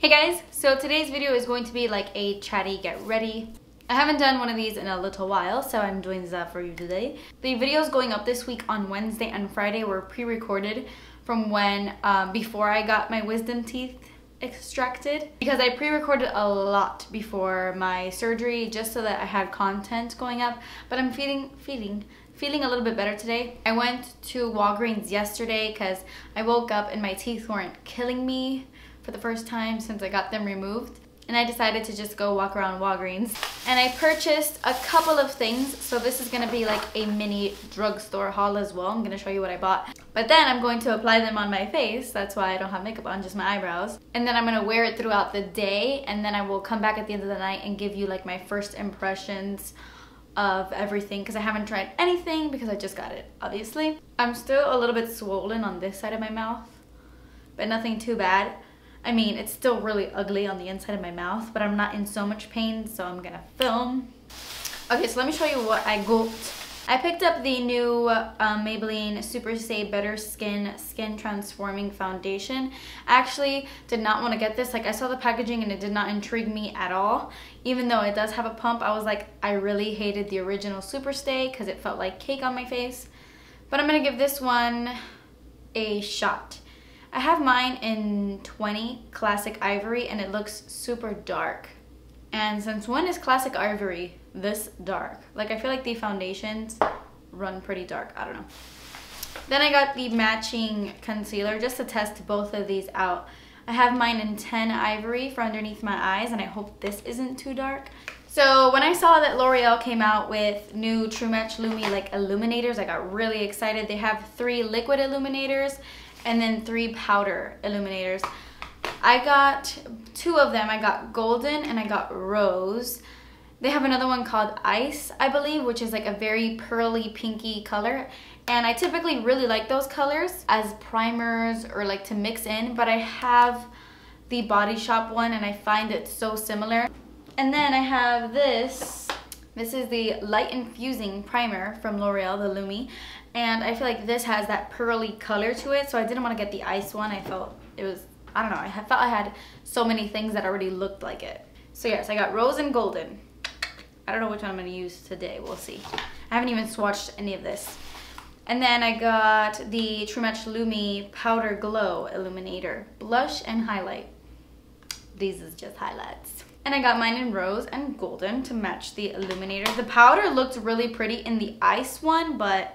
Hey guys, so today's video is going to be like a chatty get ready. I haven't done one of these in a little while, so I'm doing that for you today. The videos going up this week on Wednesday and Friday were pre-recorded from when, before I got my wisdom teeth extracted, because I pre-recorded a lot before my surgery just so that I had content going up. But I'm feeling a little bit better today. I went to Walgreens yesterday because I woke up and my teeth weren't killing me for the first time since I got them removed, and I decided to just go walk around Walgreens, and I purchased a couple of things. So this is gonna be like a mini drugstore haul as well. I'm gonna show you what I bought, but then I'm going to apply them on my face. That's why I don't have makeup on, just my eyebrows, and then I'm gonna wear it throughout the day, and then I will come back at the end of the night and give you like my first impressions of everything, because I haven't tried anything because I just got it, obviously. I'm still a little bit swollen on this side of my mouth, but nothing too bad. I mean, it's still really ugly on the inside of my mouth, but I'm not in so much pain, so I'm gonna film. Okay, so let me show you what I got. I picked up the new Maybelline Super Stay Better Skin Transforming Foundation. I actually did not want to get this. Like, I saw the packaging and it did not intrigue me at all. Even though it does have a pump, I was like, I really hated the original Super Stay because it felt like cake on my face. But I'm gonna give this one a shot. I have mine in 20 Classic Ivory and it looks super dark. And since when is Classic Ivory this dark? Like, I feel like the foundations run pretty dark. I don't know. Then I got the matching concealer just to test both of these out. I have mine in 10 Ivory for underneath my eyes, and I hope this isn't too dark. So when I saw that L'Oreal came out with new True Match Lumi like illuminators, I got really excited. They have 3 liquid illuminators and then 3 powder illuminators. I got 2 of them. I got golden and I got rose. They have another one called ice, I believe, which is like a very pearly pinky color. And I typically really like those colors as primers or like to mix in, but I have the Body Shop one and I find it so similar. And then I have this. This is the Light Infusing Primer from L'Oreal, the Lumi. And I feel like this has that pearly color to it, so I didn't want to get the ice one. I felt it was, I don't know, I felt I had so many things that already looked like it. So yes, I got rose and golden. I don't know which one I'm going to use today. We'll see. I haven't even swatched any of this. And then I got the True Match Lumi Powder Glow Illuminator. Blush and highlight. These is just highlights. And I got mine in rose and golden to match the illuminator. The powder looked really pretty in the ice one, but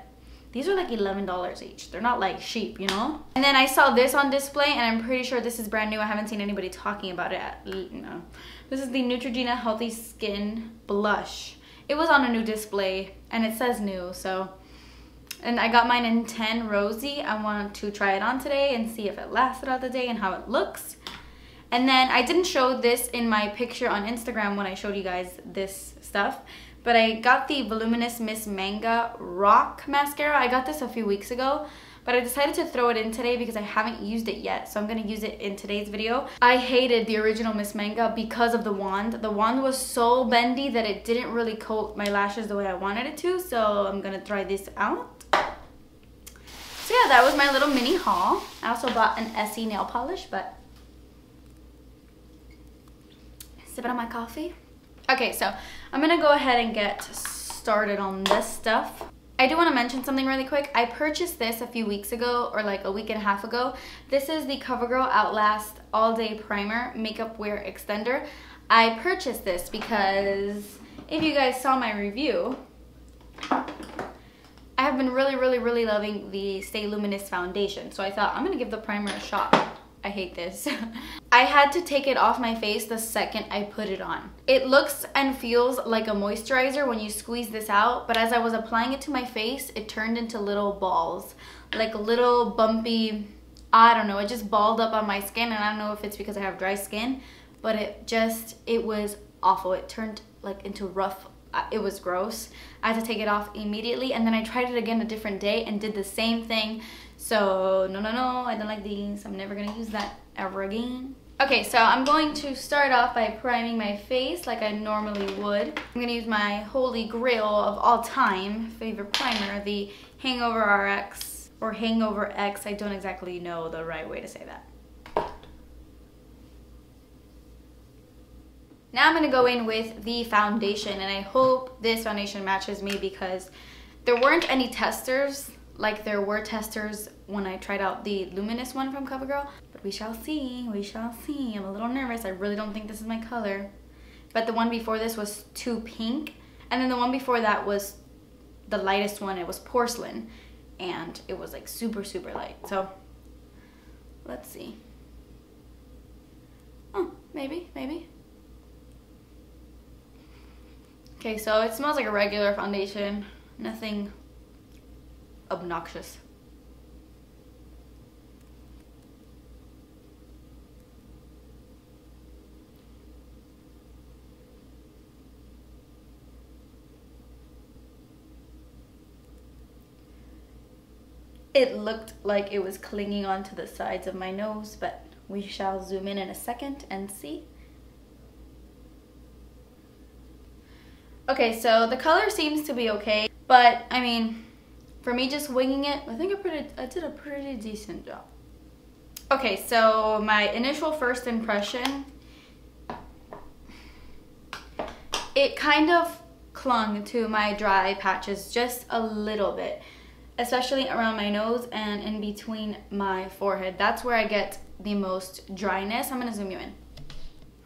these are like $11 each. They're not like cheap, you know? And then I saw this on display, and I'm pretty sure this is brand new. I haven't seen anybody talking about it. No. This is the Neutrogena Healthy Skin Blush. It was on a new display, and it says new, so. And I got mine in 10 Rosy. I want to try it on today and see if it lasts throughout the day and how it looks. And then I didn't show this in my picture on Instagram when I showed you guys this stuff, but I got the Voluminous Miss Manga Rock Mascara. I got this a few weeks ago, but I decided to throw it in today because I haven't used it yet, so I'm gonna use it in today's video. I hated the original Miss Manga because of the wand. The wand was so bendy that it didn't really coat my lashes the way I wanted it to, so I'm gonna try this out. So yeah, that was my little mini haul. I also bought an Essie nail polish, but sipping on my coffee. Okay, so I'm gonna go ahead and get started on this stuff. I do want to mention something really quick. I purchased this a few weeks ago, or like a week and a half ago. This is the CoverGirl Outlast All Day Primer Makeup Wear Extender. I purchased this because if you guys saw my review, I have been really loving the Stay Luminous foundation. So I thought I'm gonna give the primer a shot. I hate this. I had to take it off my face the second I put it on. It looks and feels like a moisturizer when you squeeze this out, but as I was applying it to my face, it turned into little balls, like little bumpy, I don't know, it just balled up on my skin, and I don't know if it's because I have dry skin, but it was awful. It turned like into rough. It was gross. I had to take it off immediately, and then I tried it again a different day and did the same thing. So no, I don't like these. I'm never gonna use that ever again. Okay, so I'm going to start off by priming my face like I normally would. I'm gonna use my holy grail of all time favorite primer, the HangoveRX or HangoveRX. I don't exactly know the right way to say that. Now I'm going to go in with the foundation, and I hope this foundation matches me because there weren't any testers like there were testers when I tried out the Luminous one from CoverGirl. But we shall see, we shall see. I'm a little nervous. I really don't think this is my color. But the one before this was too pink. And then the one before that was the lightest one. It was porcelain. And it was like super, super light. So, let's see. Oh, maybe, maybe. Okay, so it smells like a regular foundation. Nothing obnoxious. It looked like it was clinging onto the sides of my nose, but we shall zoom in a second and see. Okay, so the color seems to be okay, but I mean, for me just winging it, I think I did a pretty decent job. Okay, so my initial first impression, it kind of clung to my dry patches just a little bit, especially around my nose and in between my forehead. That's where I get the most dryness. I'm gonna zoom you in.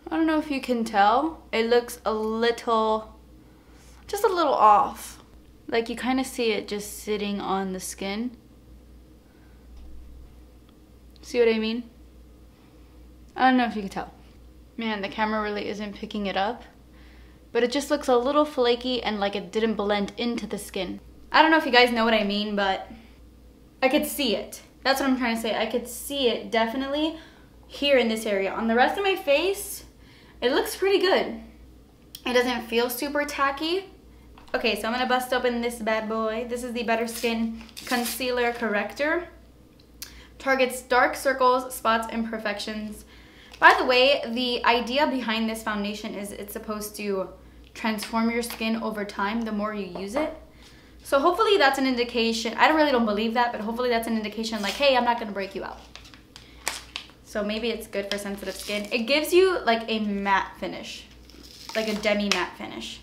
I don't know if you can tell, it looks a little, just a little off. Like you kind of see it just sitting on the skin. See what I mean? I don't know if you can tell. Man, the camera really isn't picking it up. But it just looks a little flaky and like it didn't blend into the skin. I don't know if you guys know what I mean, but I could see it. That's what I'm trying to say. I could see it definitely here in this area. On the rest of my face, it looks pretty good. It doesn't feel super tacky. Okay, so I'm gonna bust open this bad boy. This is the Better Skin Concealer Corrector. Targets dark circles, spots, imperfections. By the way, the idea behind this foundation is it's supposed to transform your skin over time the more you use it. So hopefully that's an indication. I really don't believe that, but hopefully that's an indication like, hey, I'm not gonna break you out. So maybe it's good for sensitive skin. It gives you like a matte finish, like a demi matte finish.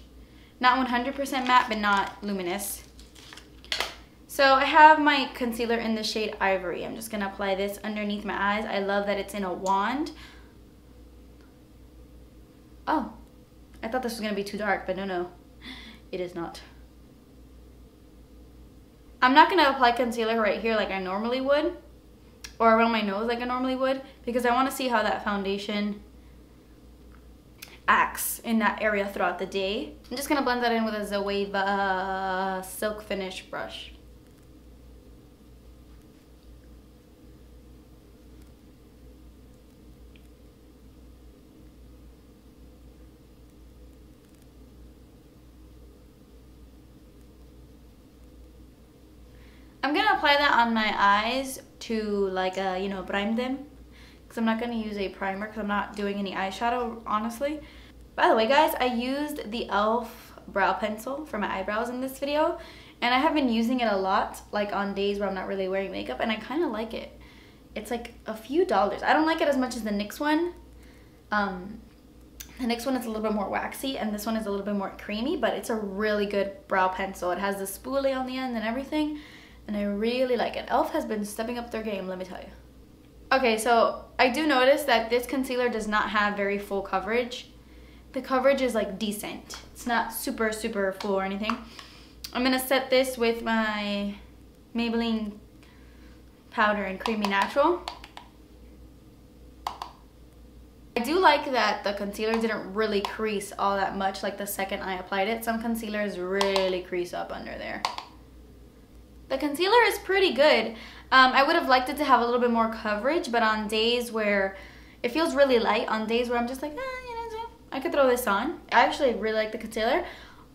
Not 100% matte, but not luminous. So I have my concealer in the shade Ivory. I'm just gonna apply this underneath my eyes. I love that it's in a wand. Oh, I thought this was gonna be too dark, but no, it is not. I'm not gonna apply concealer right here like I normally would, or around my nose like I normally would, because I wanna see how that foundation acts in that area throughout the day. I'm just gonna blend that in with a Zoeva Silk Finish brush. I'm gonna apply that on my eyes to like, you know, prime them. Because I'm not gonna use a primer because I'm not doing any eyeshadow, honestly. By the way, guys, I used the e.l.f. brow pencil for my eyebrows in this video. And I have been using it a lot, like on days where I'm not really wearing makeup, and I kind of like it. It's like a few dollars. I don't like it as much as the NYX one. The NYX one is a little bit more waxy, and this one is a little bit more creamy, but it's a really good brow pencil. It has the spoolie on the end and everything, and I really like it. e.l.f. has been stepping up their game, let me tell you. Okay, so I do notice that this concealer does not have very full coverage. The coverage is like decent. It's not super, super full or anything. I'm gonna set this with my Maybelline Powder and Creamy Natural. I do like that the concealer didn't really crease all that much like the second I applied it. Some concealers really crease up under there. The concealer is pretty good. I would have liked it to have a little bit more coverage, but on days where it feels really light, on days where I'm just like, you know, I could throw this on. I actually really like the concealer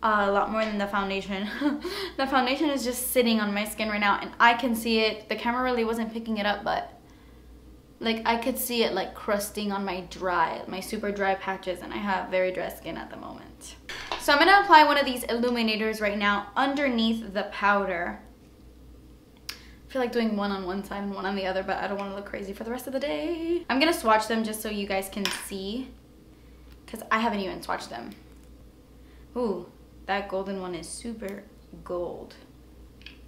a lot more than the foundation. The foundation is just sitting on my skin right now, and I can see it. The camera really wasn't picking it up, but like I could see it like crusting on my super dry patches, and I have very dry skin at the moment. So I'm gonna apply one of these illuminators right now underneath the powder. I feel like doing one on one side and one on the other, but I don't want to look crazy for the rest of the day. I'm gonna swatch them just so you guys can see, because I haven't even swatched them. Ooh, that golden one is super gold.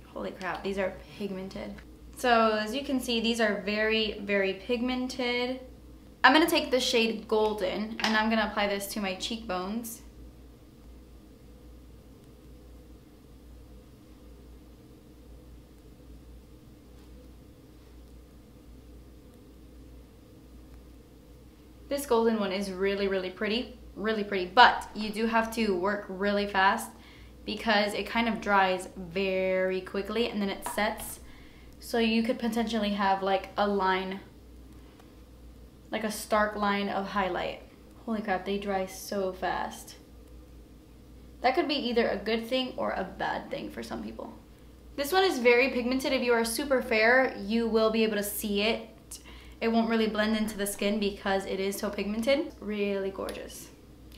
Holy crap, these are pigmented. So as you can see, these are very, very pigmented. I'm gonna take the shade Golden and I'm gonna apply this to my cheekbones. This golden one is really, really pretty, but you do have to work really fast because it kind of dries very quickly and then it sets. So you could potentially have like a line, like a stark line of highlight. Holy crap, they dry so fast. That could be either a good thing or a bad thing for some people. This one is very pigmented. If you are super fair, you will be able to see it. It won't really blend into the skin because it is so pigmented. Really gorgeous.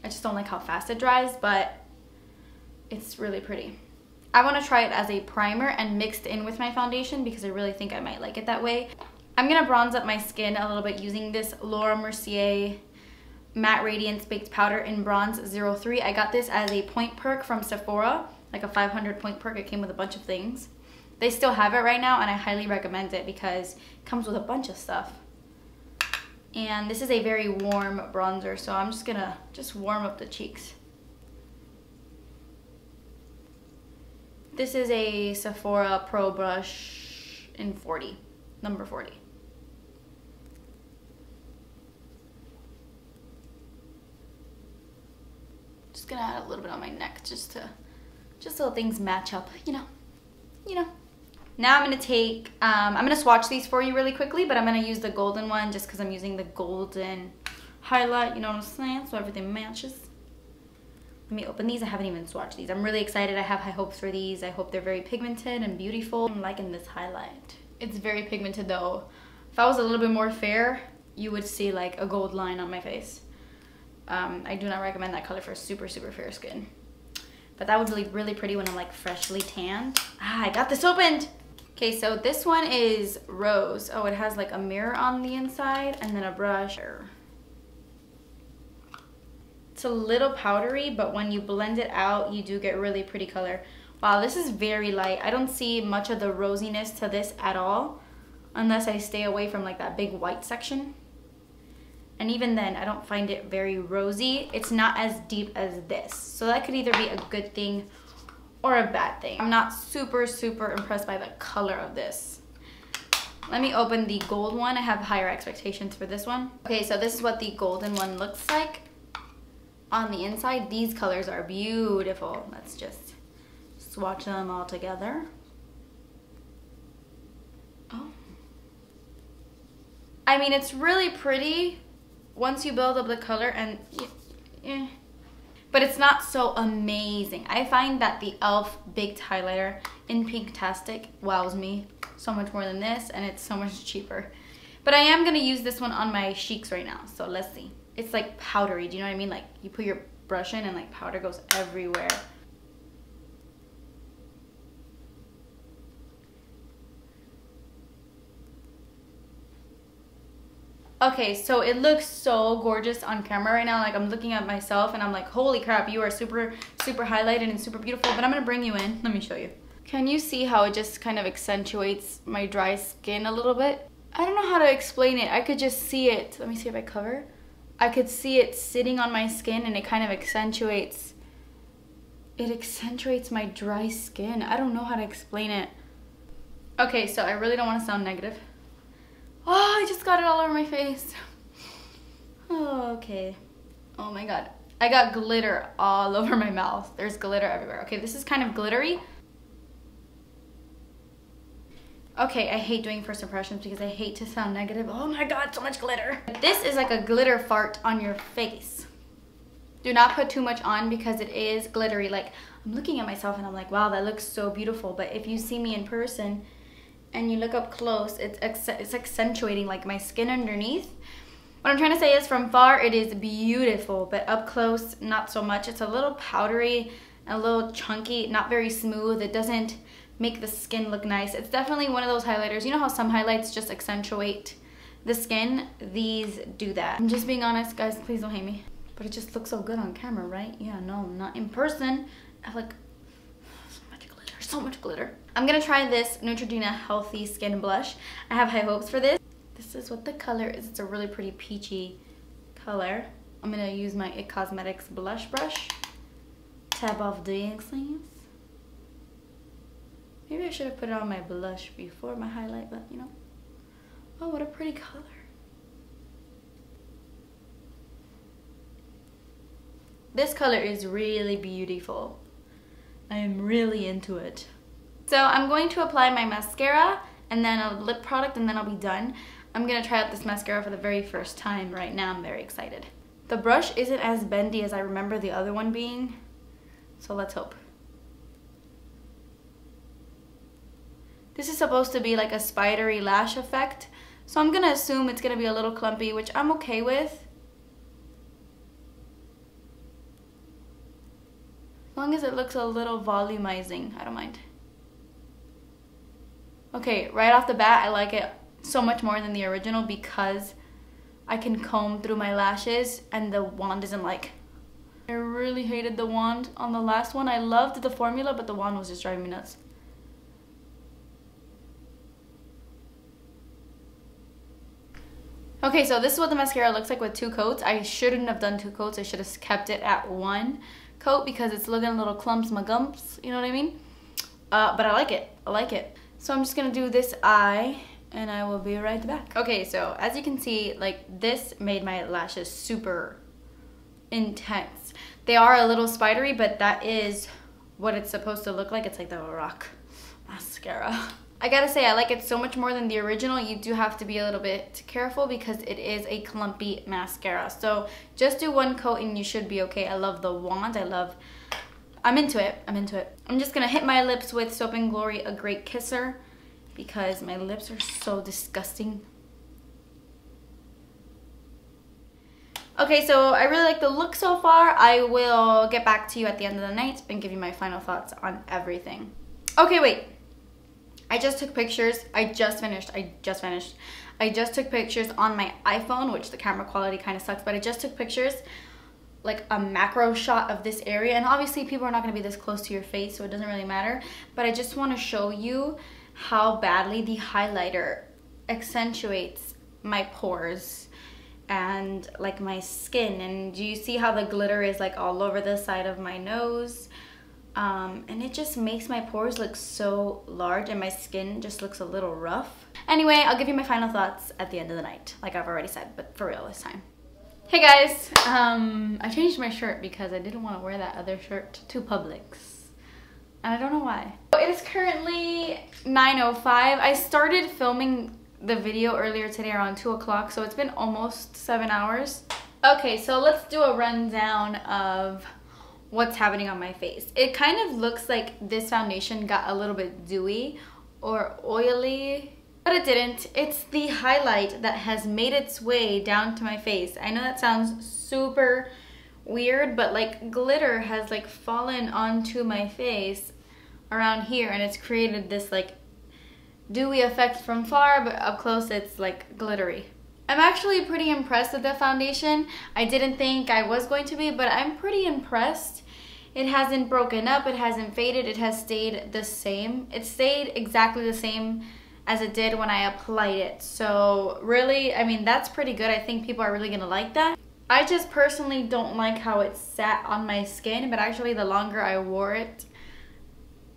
I just don't like how fast it dries, but it's really pretty. I want to try it as a primer and mixed in with my foundation because I really think I might like it that way. I'm going to bronze up my skin a little bit using this Mercier Matte Radiance Baked Powder in Bronze 03. I got this as a point perk from Sephora, like a 500 point perk. It came with a bunch of things. They still have it right now and I highly recommend it because it comes with a bunch of stuff. And this is a very warm bronzer, so I'm just gonna warm up the cheeks. This is a Sephora Pro brush in 40, number 40. Just gonna add a little bit on my neck just so things match up, you know. Now I'm gonna take, I'm gonna swatch these for you really quickly, but I'm gonna use the golden one just because I'm using the golden highlight, you know what I'm saying? So everything matches. Let me open these. I haven't even swatched these. I'm really excited. I have high hopes for these. I hope they're very pigmented and beautiful. I'm liking this highlight. It's very pigmented though. If I was a little bit more fair, you would see like a gold line on my face. I do not recommend that color for super, super fair skin. But that would be really pretty when I'm like freshly tanned. Ah, I got this opened! Okay, so this one is Rose. Oh, it has like a mirror on the inside and then a brush. It's a little powdery, but when you blend it out, you do get really pretty color. Wow, this is very light. I don't see much of the rosiness to this at all, unless I stay away from like that big white section. And even then, I don't find it very rosy. It's not as deep as this. So that could either be a good thing or a bad thing. I'm not super, super impressed by the color of this. Let me open the gold one. I have higher expectations for this one. Okay, so this is what the golden one looks like. On the inside, these colors are beautiful. Let's just swatch them all together. Oh. I mean, it's really pretty once you build up the color and but it's not so amazing. I find that the e.l.f. Baked Highlighter in Pinktastic wows me so much more than this, and it's so much cheaper. But I am gonna use this one on my cheeks right now, so let's see. It's like powdery, do you know what I mean? Like you put your brush in and like powder goes everywhere. Okay, so it looks so gorgeous on camera right now. Like I'm looking at myself and I'm like, holy crap, you are super, super highlighted and super beautiful. But I'm gonna bring you in. Let me show you. Can you see how it just kind of accentuates my dry skin a little bit? I don't know how to explain it. I could just see it. Let me see if I cover. I could see it sitting on my skin and it kind of accentuates. It accentuates my dry skin. I don't know how to explain it. Okay, so I really don't want to sound negative. Oh, I just got it all over my face. Oh, okay. Oh my god. I got glitter all over my mouth. There's glitter everywhere. Okay, this is kind of glittery. Okay, I hate doing first impressions because I hate to sound negative. Oh my god, so much glitter. This is like a glitter fart on your face. Do not put too much on because it is glittery. Like, I'm looking at myself and I'm like, wow, that looks so beautiful. But if you see me in person and you look up close, it's accentuating like my skin underneath. What I'm trying to say is from far, it is beautiful, but up close, not so much. It's a little powdery, a little chunky, not very smooth. It doesn't make the skin look nice. It's definitely one of those highlighters. You know how some highlights just accentuate the skin? These do that. I'm just being honest, guys. Please don't hate me. But it just looks so good on camera, right? Yeah, no, not in person. I like so much glitter, so much glitter. I'm gonna try this Neutrogena Healthy Skin Blush. I have high hopes for this. This is what the color is. It's a really pretty peachy color. I'm gonna use my IT Cosmetics blush brush. Tap off the excess. Maybe I should have put it on my blush before my highlight, but you know. Oh, what a pretty color. This color is really beautiful. I am really into it. So I'm going to apply my mascara and then a lip product and then I'll be done. I'm gonna try out this mascara for the very first time right now. I'm very excited. The brush isn't as bendy as I remember the other one being, so let's hope. This is supposed to be like a spidery lash effect, so I'm gonna assume it's gonna be a little clumpy, which I'm okay with. As long as it looks a little volumizing, I don't mind. Okay, right off the bat, I like it so much more than the original because I can comb through my lashes and the wand isn't like... I really hated the wand on the last one. I loved the formula, but the wand was just driving me nuts. Okay, so this is what the mascara looks like with 2 coats. I shouldn't have done 2 coats. I should have kept it at 1 coat because it's looking a little clumps my gumps, you know what I mean? But I like it. I like it. So I'm just gonna do this eye and I will be right back. Okay, so as you can see, like this made my lashes super intense. They are a little spidery, but that is what it's supposed to look like. It's like the rock mascara. I gotta say, I like it so much more than the original. You do have to be a little bit careful because it is a clumpy mascara. So just do 1 coat and you should be okay. I love the wand. I'm into it. I'm into it. I'm just gonna hit my lips with Soap & Glory A Great Kisser because my lips are so disgusting. Okay, so I really like the look so far. I will get back to you at the end of the night and give you my final thoughts on everything. Okay, wait. I just took pictures. I just finished. I just took pictures on my iPhone, which the camera quality kind of sucks, but I just took pictures, like a macro shot of this area. And obviously people are not gonna be this close to your face, so it doesn't really matter. But I just wanna show you how badly the highlighter accentuates my pores and like my skin. And do you see how the glitter is like all over the side of my nose? And it just makes my pores look so large and my skin just looks a little rough. Anyway, I'll give you my final thoughts at the end of the night, like I've already said, but for real this time. Hey guys, I changed my shirt because I didn't want to wear that other shirt to Publix. And I don't know why. It is currently 9:05. I started filming the video earlier today around 2 o'clock, so it's been almost 7 hours. Okay, so let's do a rundown of what's happening on my face. It kind of looks like this foundation got a little bit dewy or oily, but it didn't. It's the highlight that has made its way down to my face. I know that sounds super weird, but like glitter has like fallen onto my face around here and it's created this like dewy effect from far, but up close it's like glittery. I'm actually pretty impressed with the foundation. I didn't think I was going to be, but I'm pretty impressed. It hasn't broken up, it hasn't faded, it has stayed the same. It stayed exactly the same as it did when I applied it. So really, I mean, that's pretty good. I think people are really gonna like that. I just personally don't like how it sat on my skin, but actually the longer I wore it,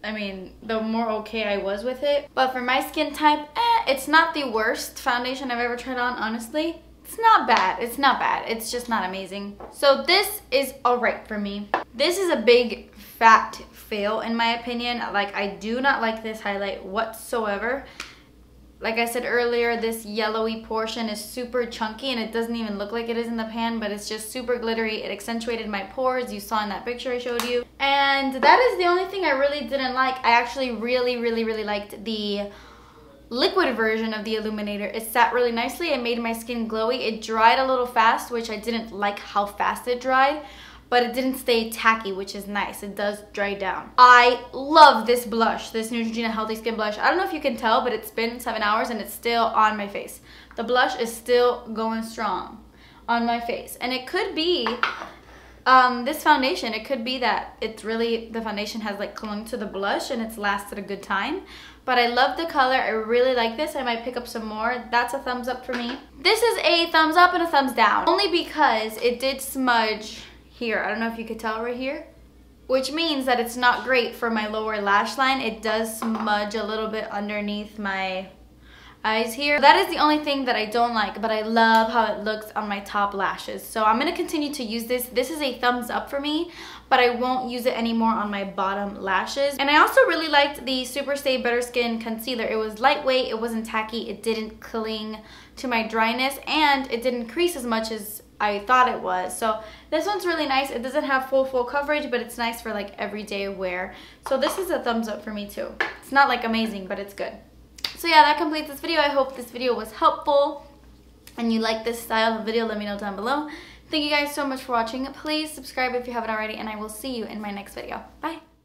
I mean, the more okay I was with it. But for my skin type, it's not the worst foundation I've ever tried on, honestly. It's not bad. It's not bad. It's just not amazing. So this is alright for me. This is a big fat fail in my opinion. Like, I do not like this highlight whatsoever. Like I said earlier, this yellowy portion is super chunky and it doesn't even look like it is in the pan, but it's just super glittery. It accentuated my pores, you saw in that picture I showed you. And that is the only thing I really didn't like. I actually really liked the liquid version of the Illuminator. It sat really nicely. It made my skin glowy. It dried a little fast, which I didn't like how fast it dried, but it didn't stay tacky, which is nice. It does dry down. I love this blush, this Neutrogena Healthy Skin Blush. I don't know if you can tell, but it's been 7 hours and it's still on my face. The blush is still going strong on my face. And it could be this foundation, it could be that it's really, the foundation has like clung to the blush and it's lasted a good time. But I love the color. I really like this. I might pick up some more. That's a thumbs up for me. This is a thumbs up and a thumbs down. Only because it did smudge here. I don't know if you could tell right here. Which means that it's not great for my lower lash line. It does smudge a little bit underneath my eyes here. That is the only thing that I don't like, but I love how it looks on my top lashes. So I'm gonna continue to use this. This is a thumbs up for me, but I won't use it anymore on my bottom lashes. And I also really liked the Superstay Better Skin Concealer. It was lightweight, it wasn't tacky, it didn't cling to my dryness, and it didn't crease as much as I thought it was. So this one's really nice. It doesn't have full coverage, but it's nice for like everyday wear. So this is a thumbs up for me too. It's not like amazing, but it's good. So yeah, that completes this video. I hope this video was helpful and you like this style of video. Let me know down below. Thank you guys so much for watching. Please subscribe if you haven't already, and I will see you in my next video. Bye.